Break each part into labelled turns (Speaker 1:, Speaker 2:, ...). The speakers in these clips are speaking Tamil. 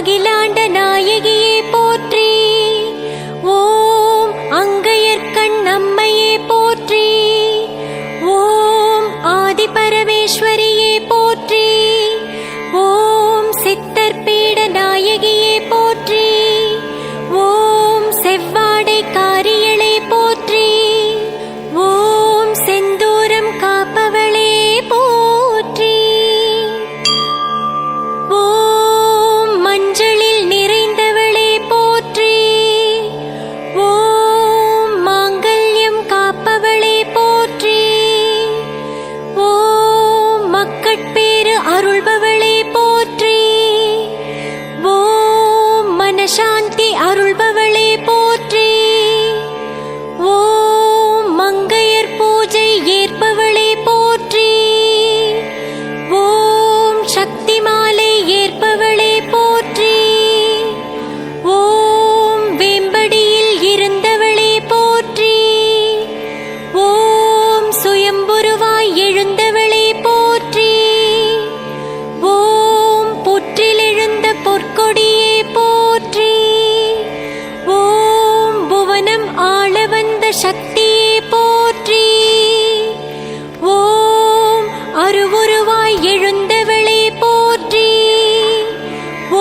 Speaker 1: அகிலாண்ட நாயகியே போற்றி. ஓம் அங்கையர்கண் அம்மையே போற்றி. ஓம் ஆதி பரமேஸ்வரியே போற்றி. ஓம் சித்தர்பீட நாயகியே போற்றி. ஓம் செவ்வாடை காரியளே போற்றி. ஓம் செந்தூரம் காப்பவளே போற்றி. ஓம் மஞ்சளில் நிறைந்தவளே போற்றி. ஓம் மாங்கல்யம் காப்பவளே போற்றி. ஓம் மக்கட்பேறு அருள்பவளே போற்றி. ஓம் மனசாந்தி அருள்பவளே போற்றி. ஓம் மங்கையர் பூஜை ஏற்பவளே போற்றி. ஓம் சக்தி மாலை ஏற்பவளே போற்றி. ஓம் வேம்படியில் இருந்தவளே போற்றி. ஓம் சுயம்புருவாய் எழுந்தவளே போற்றி. ஓம் புற்றிலெழுந்த பொற்கொடியே போற்றி. ஓம் புவனம் ஆள வந்த சக்தியே போற்றி. ஓம் அருவுருவாய் எழுந்தவளே போற்றி.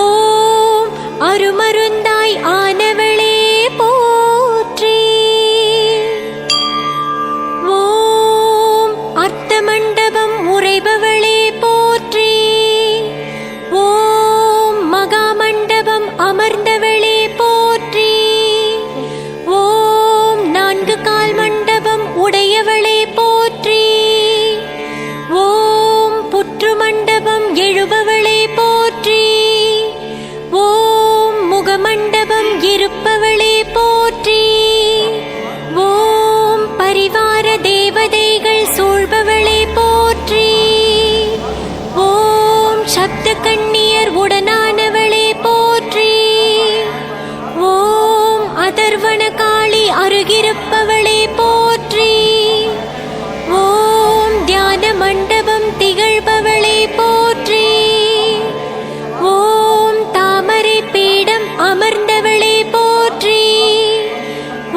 Speaker 1: ஓம் அருமருந்தாய் ஆனவளே போற்றி. ஓம் அர்த்த மண்டபம் உறைபவளே போற்றி. ஓம் மகாமண்டபம் அமர்ந்தவளே போற்றி. ஓம் நான்கு கால் மண்டபம் உடையவளே போற்றி. ஓம் புற்று மண்டபம் எழுபவளே போற்றி. ஓம் முகமண்டபம் இருப்பவளே போற்றி. ஓம் பரிவார தேவதைகள் சூழ்பவளே போற்றி. ஓம் சப்த கண்ணியர் உடனானவளே போற்றி. ஓம் அதர்வன காளி அருகிருப்பவளே போற்றி. ஓம் தியான மண்டபம் திகழ்பவளே போற்றி. ஓம் தாமரை பீடம் அமர்ந்தவளே போற்றி.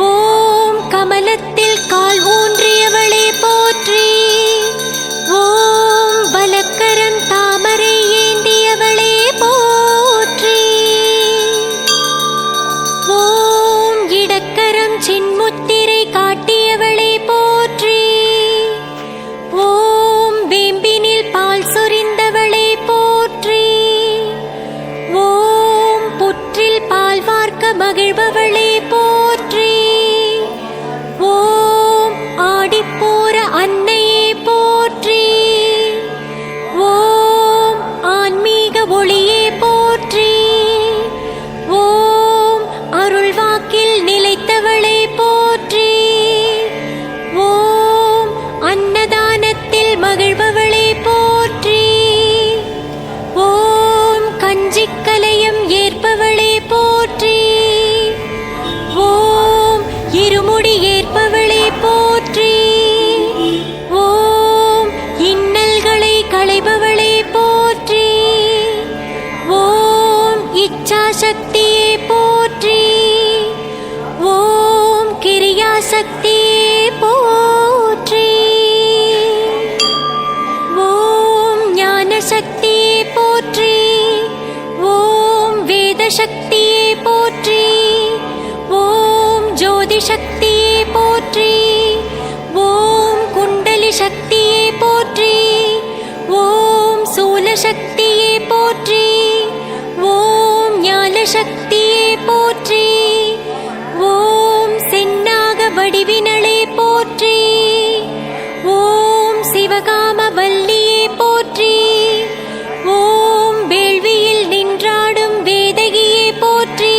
Speaker 1: ஓம் கமலத்தில் கால் ஊன்றியவளே போற்றி. ஓம் வலக்கரம் தாமரை ஏந்தியவளே போற்றி. ஓம் இடக்கரம் சின்முத்திரை காட்டியவளே போற்றி. ஓம் வேம்பினில் பால் சொரிந்தவளே போற்றி. ஓம் புற்றில் பால் வார்க்க மகிழ்பவளே போற்றி. ஓம் ஆடிப்போர அன்னையே போற்றி. ஓம் ஆன்மீக ஒளியே போற்றி. ஓம் அருள்வாக்கில் நிலைத்தவளே போற்றி. ஓம் அன்னதானத்தில் மகிழ்பவளே போற்றி. ஓம் கஞ்சிக்கலையம் ஏற்பவளே போற்றி. ஓம் இருமுடி ஏற்பவளே போற்றி. ஓம் இன்னல்களை களைபவளே போற்றி. ஓம் இச்சாசக்தியே போற்றி. ஓம் கிரியாசக்தியே போற்றி. ஓம் ஞானசக்தியே போற்றி. ஓம் வேதசக்தியே போற்றி. ஓம் ஜோதிசக்தியே போற்றி. ஓம் குண்டலி சக்தியே போற்றி. ஓம் சூலசக்தியே போற்றி. ஓம் ஞானசக்தியே போற்றி. ஓம் செந்நாக வடிவினளே போற்றி. ஓம் சிவகாம வல்லியே போற்றி. ஓம் வேள்வியில் நின்றாடும் வேதகியே போற்றி.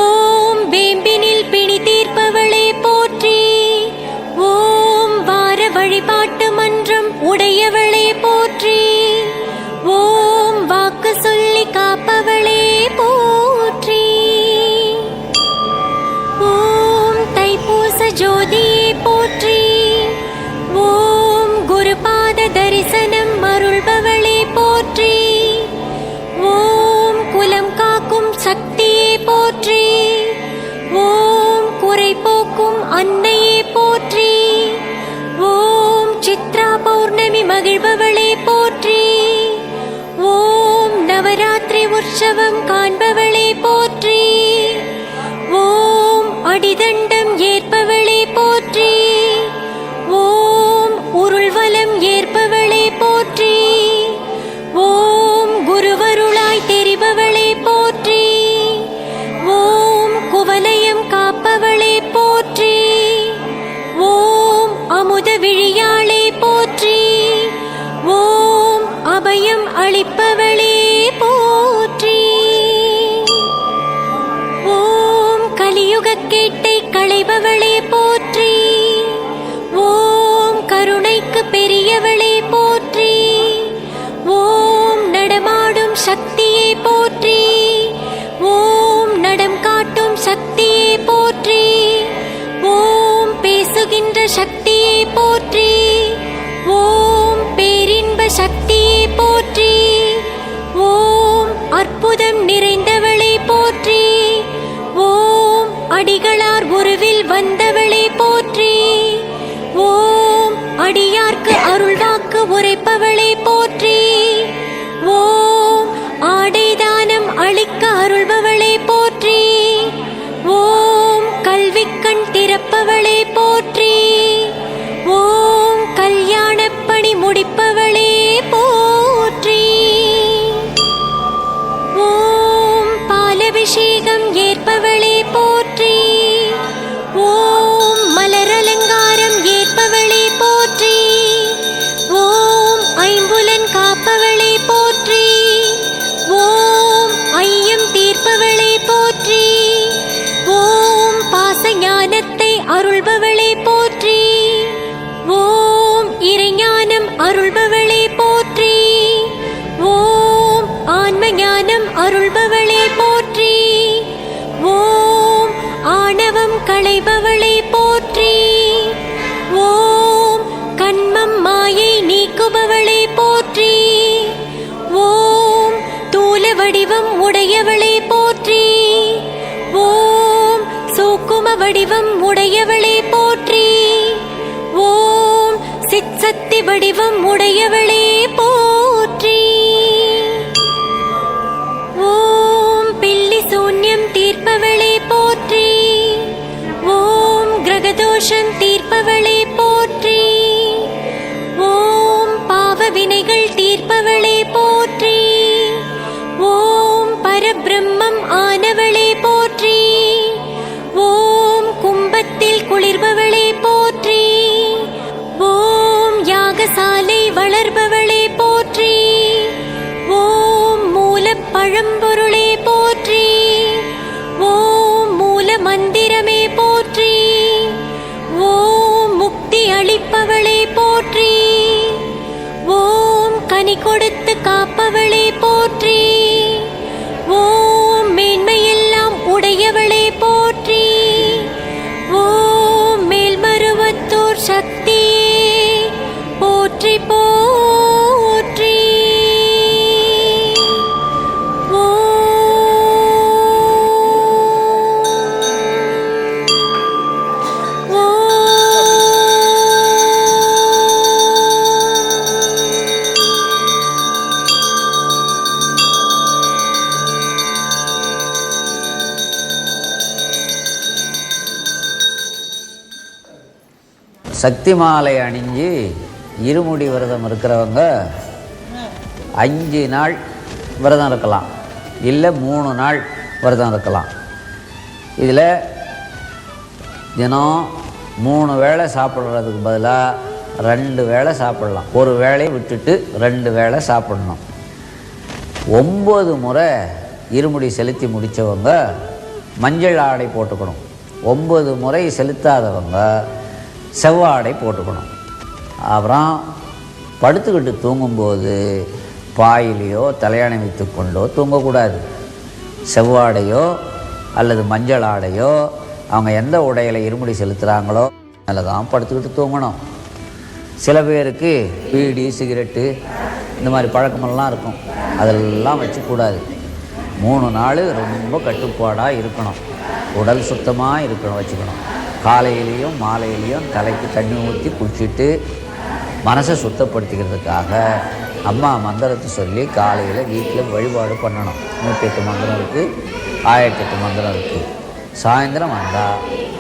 Speaker 1: ஓம் வேம்பினில் பிணி தீர்ப்பவளே போற்றி. ஓம் வார வழிபாட்டு மன்றம் உடையவளே போற்றி. ஓம் வாக்கு சொல்லி காப்பவளே போற்றி. ஓம் தைப்பூச உற்சவம் காண்பவளே போற்றி. ஓம் அடிதண்டம் ஏற்பவளே போற்றி. ஓம் உருள்வலம் ஏற்பவளே போற்றி. ஓம் குருவருளாய் தெரிபவளே போற்றி. ஓம் குவலயம் காப்பவளே போற்றி. ஓம் அமுத விழியாளே போற்றி. ஓம் அபயம் அளிப்பவளே போற்றி. ஓம் கலியுகக் கேட்டை களைபவளே போற்றி. ஓம் கருணைக்கு பெரியவளே போற்றி. ஓம் நடமாடும் சக்தியே போற்றி. ஓம் நடம் காட்டும் சக்தியே போற்றி. ஓம் பேசுகின்ற சக்தியே போற்றி. ஓம் பேரின்ப சக்தியே போற்றி. ஓம் அற்புதம் நிறைந்தவளே போற்றி. ஓம் அடிகளார் உருவில் வந்தவளே போற்றி. ஓம் அடியார்க்கு அருள்வாக்கு உரைப்பவளே போற்றி. ஓம் ஆடைதானம் அளிக்க அருள்பவளே போற்றி. ஓம் கல்விக்கண் திறப்பவளே போற்றி. ஓம் கல்யாணப் பணி முடிப்பவளே போற்றி. ஓம் பாலபிஷேகம் ஏற்பவளே போற்றி. ஓம் மலரலங்காரம் ஏற்பவளே போற்றி. ஓம் ஐம்புலன் காப்பவளே போற்றி. ஓம் ஐயம் தீர்ப்பவளே போற்றி. ஓம் பாசஞானத்தை அருள்பவளே போற்றி. ஓம் இறைஞானம் அருள்பவளே போற்றி. ஓம் ஆன்ம ஞானம் அருள்பவளே போற்றி. ஓம் ஆணவம் களைபவளே போற்றி. ஓம் கண்மம் மாயை நீக்குபவளே போற்றி. ஓம் தூல வடிவம் உடையவளே போற்றி. ஓம் சூக்கும வடிவம் உடையவளே போற்றி. ஓம் சிற்சக்தி வடிவம் உடையவளே போற்றி. ஓம் பில்லி சூன்யம் தீர்ப்பவளே போற்றி. ஓம் கிரகதோஷம் தீர்ப்பவளே போற்றி. ஓம் பாவ வினைகள் தீர்ப்பவளே போற்றி. ஓம் பரபிரம்மம் ஆனவளே போற்றி. ஓம் கும்பத்தில் குளிர்பவளே போற்றி. ஓம் யாகசாலை வளர்பவளே போற்றி. ஓம் மூலப் பழம்பொருளே போற்றி. ஓம் மூல மந்திரமே போற்றி. ஓம் முக்தி அளிப்பவளே போற்றி. ஓம் கனி கொடுத்து காப்பவளே போற்றி. ஓம் மேன்மையெல்லாம் உடையவளே போற்றி. ஓம் மேல்மருவத்தூர் சக்தியே போற்றி போற்றி.
Speaker 2: சக்தி மாலை அணிஞ்சு இருமுடி விரதம் இருக்கிறவங்க 5 நாள் விரதம் இருக்கலாம், இல்லை 3 நாள் விரதம் இருக்கலாம். இதில் தினம் 3 வேளை சாப்பிட்றதுக்கு பதிலாக 2 வேளை சாப்பிட்லாம். ஒரு வேளையை விட்டுட்டு 2 வேளை சாப்பிடணும். 9 முறை இருமுடி செலுத்தி முடித்தவங்க மஞ்சள் ஆடை போட்டுக்கணும். 9 முறை செலுத்தாதவங்க செவ்வாடை போட்டுக்கணும். அப்புறம் படுத்துக்கிட்டு தூங்கும்போது பாயிலையோ தலையணை வைத்து கொண்டோ தூங்கக்கூடாது. செவ்வாடையோ அல்லது மஞ்சள் ஆடையோ அவங்க எந்த உடையில் இருமுடி செலுத்துகிறாங்களோ அதில் தான் படுத்துக்கிட்டு தூங்கணும். சில பேருக்கு பீடி சிகரெட்டு இந்த மாதிரி பழக்கமெல்லாம் இருக்கும், அதெல்லாம் வச்சுக்கூடாது. 3 நாள் ரொம்ப கட்டுப்பாடாக இருக்கணும். உடல் சுத்தமாக இருக்கணும், வச்சுக்கணும். காலையிலையும் மாலையிலையும் தலைக்கு தண்ணி ஊற்றி குளிச்சுட்டு மனசை சுத்தப்படுத்திக்கிறதுக்காக அம்மா மந்திரத்தை சொல்லி காலையில் வீட்டில் வழிபாடு பண்ணணும். 108 மந்திரம் இருக்குது, 1008 மந்திரம் இருக்குது. சாயந்தரம் வந்தால்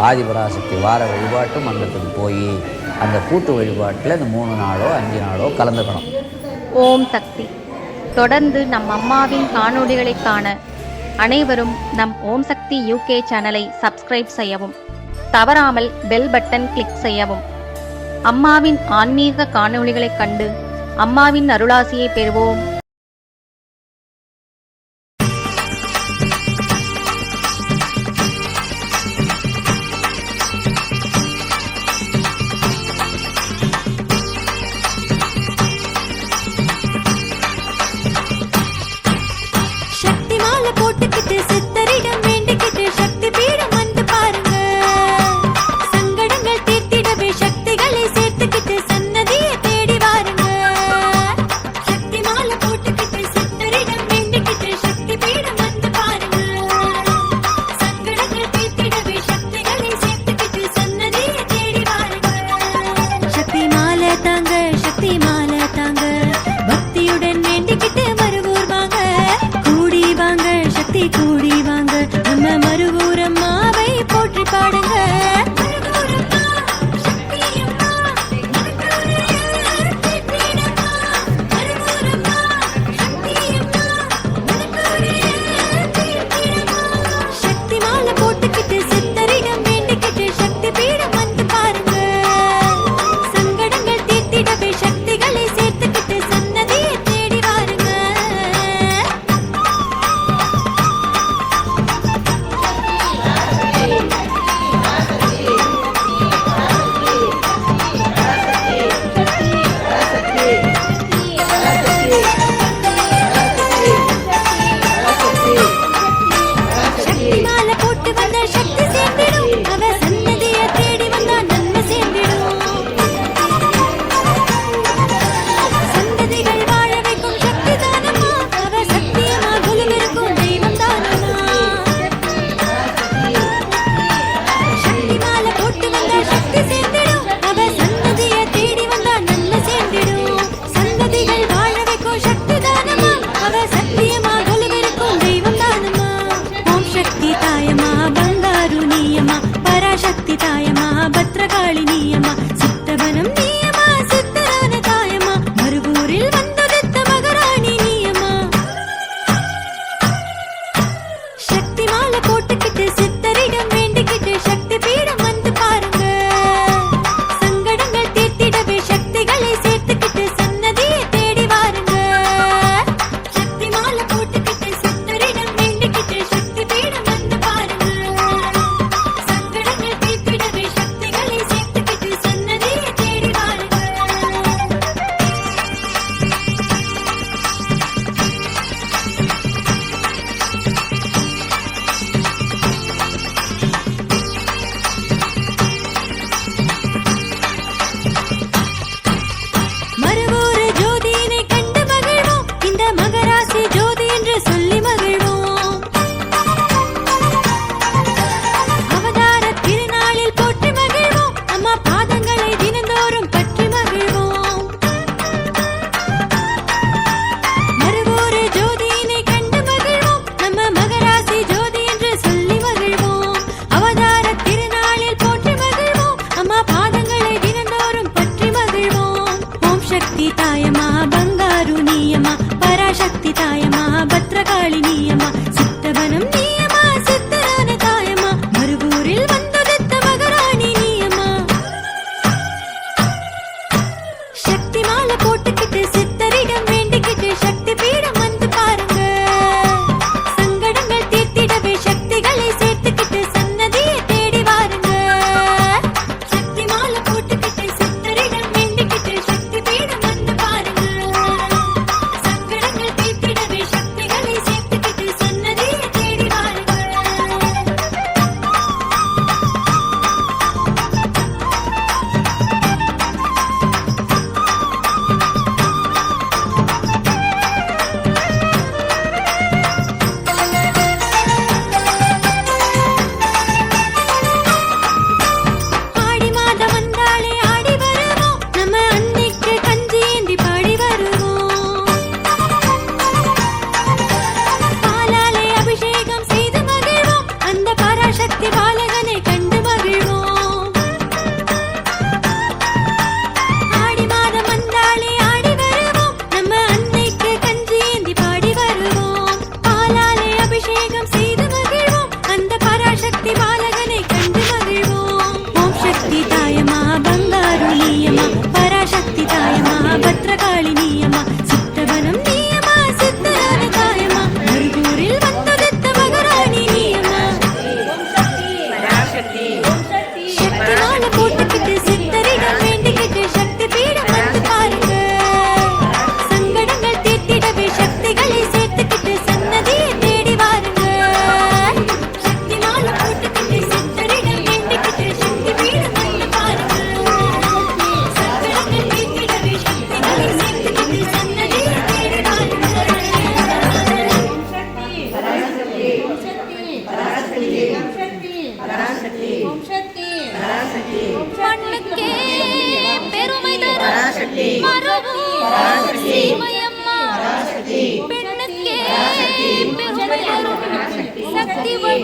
Speaker 2: ஆதிபராசக்தி வார வழிபாட்டு மந்திரத்துக்கு போய் அந்த கூட்டு வழிபாட்டில் இந்த 3 நாளோ 5 நாளோ கலந்துக்கணும்.
Speaker 3: ஓம் சக்தி. தொடர்ந்து நம் அம்மாவின் காணொளிகளை காண அனைவரும் நம் ஓம் சக்தி UK சேனலை சப்ஸ்கிரைப் செய்யவும், தவறாமல் பெல் பட்டன் கிளிக் செய்யவும். அம்மாவின் ஆன்மீக காணொளிகளைக் கண்டு அம்மாவின் அருளாசியை பெறுவோம்.
Speaker 1: சக்தி மாலை போட்டுக்கிட்டு சித்தரிடம் வேண்டிக்கிட்டு சக்தி பீடம் வந்து பாருங்க. சங்கடங்கள் தீர்த்திடவே சக்திகளை சேர்த்துக்கிட்டு சன்னதியை தேடி வாருங்க. சக்தி மாலை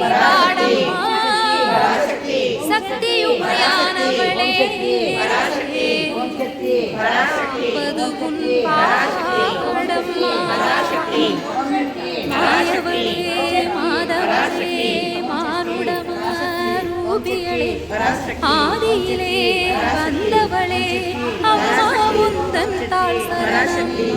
Speaker 1: பாடம்மா சக்தி உமையானவளே பதுகுன் பாடம்மா மாயவளே மாதவளே மானுடமா ரூபியளே ஆதியிலே வந்தவளே அம்மா முந்தன் தாழ் சரணம்
Speaker 4: பராசக்தி